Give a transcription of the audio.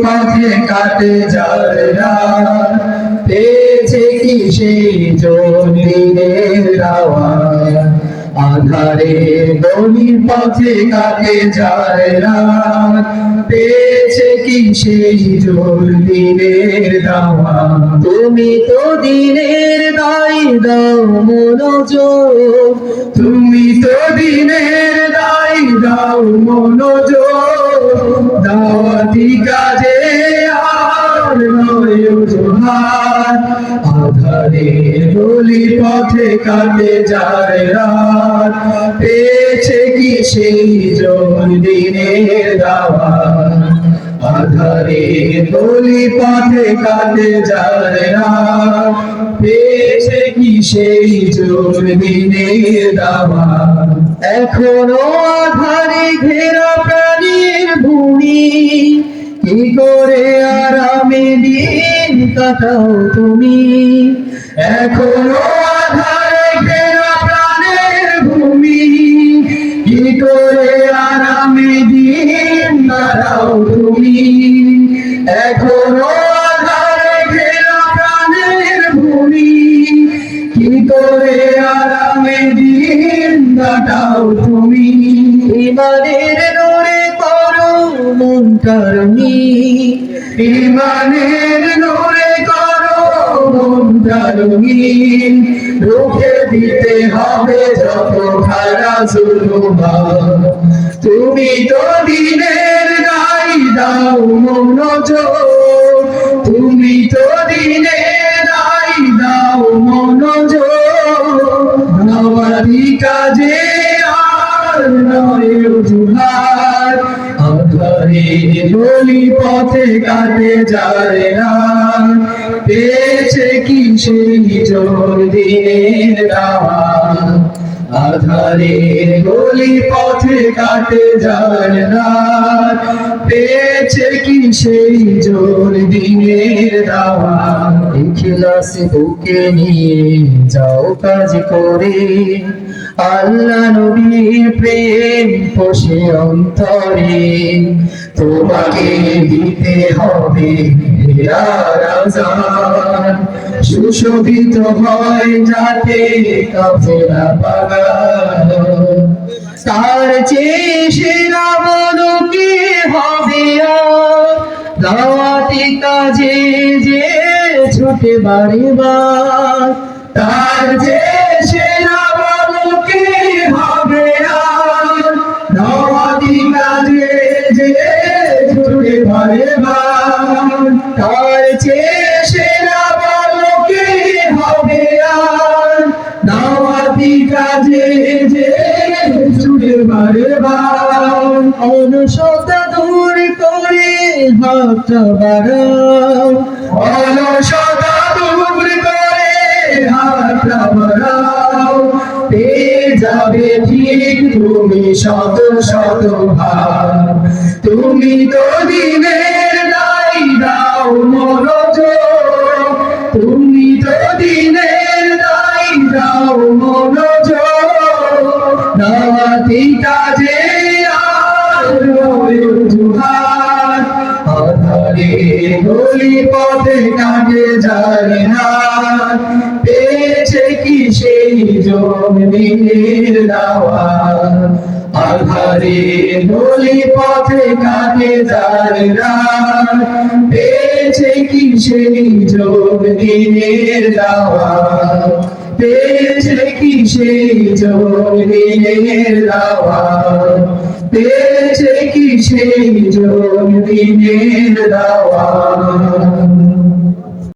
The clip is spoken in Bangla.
পথে কাটে যার রাত, পেয়েছে কি সেই দিনের দাওয়াত। আধারে গলির পথে কাটে যার রাত, পেয়েছে কি সেই দিনের দাওয়াত। তুমি তো দিনের দায় দাও মনোযোগ, তুমি তো দিনের দায় দাও মনোযোগ, দাওয়াতি কাজে আর নয় অজুহাত। আধারে গলি পথে কাটে যার রাত, পেয়েছে কি সেই দিনের দাওয়াত। আধারে গলি পথে কাটে যার রাত, পেয়েছে কি সেই দিনের দাওয়াত। এখনো আধারে ঘেরা প্রাণীর ভূমি, কি করে আরামে দিন কাটাও তুমি। এখনো আধারে ঘেরা প্রাণের ভূমি, কি করে আরামে দিন কাটাও তুমি। এখনো আধারে ঘেরা প্রাণের ভূমি, কি করে আরামে দিন কাটাও তুমি। ইমানের নূরে করো মন কারণী, ইমানের নূরে করো মনটা রঙিন, রুখে দিতে হবে যত খারা জুলুম। তুমি তো দিনের দায় দাও মনোযোগ, তুমি তো দিনের দায় দাও মনোযোগ, দাওয়াতি কাজে আর নয় অজুহাত। আধারে গলি পথে কাটে যার রাত, পেয়েছে কি সেই দিনের দাওয়াত। আধারে গলি পথে কাটে যার রাত, পেয়েছে কি সেই দিনের দাওয়াত। ইখলাস বুকে নিয়ে যাও কাজ করে, আল্লাহ নবীর প্রেম পোষে অন্তরে। তোমাকে দিতে হবে রাজান, সুশোভিত হয় যাতে কাফেলা বাগান। তার চেয়ে সেরা বলো কি হবে আর, দাওয়াতি কাজে যে ছুটে বাড়ি বার। তার যে সেরা বলো কি হবে আর, দাওয়াতি কাজে যে ছুটে বাড়ে বার। তার চেয়ে সেরা বলো কি হবে আর, দাওয়াতি কাজে যে ছুটে বাড়ে বার। অলসতা দূর করে হাতটা বাড়াও, অলসতা দূর করে হাতটা বাড়াও, পেয়ে যাবে ঠিক তুমি শত শত ভাগ। তুমি তো দিনের দায় দাও মনোযোগ, তুমি তো দিনের দায় দাও মনোযোগ, দাওয়াতি কাজে আর নয় অজুহাত। আধারে গলি পথে কাটে যার রাত, পেয়েছে কি সেই দিনের দাওয়াত। আধারে গলি পথে কাটে যার রাত, পেয়েছে কি সেই দিনের দাওয়াত। পেয়েছে কি সেই দিনের দাওয়াত, পেয়েছে কি সেই দিনের দাওয়াত।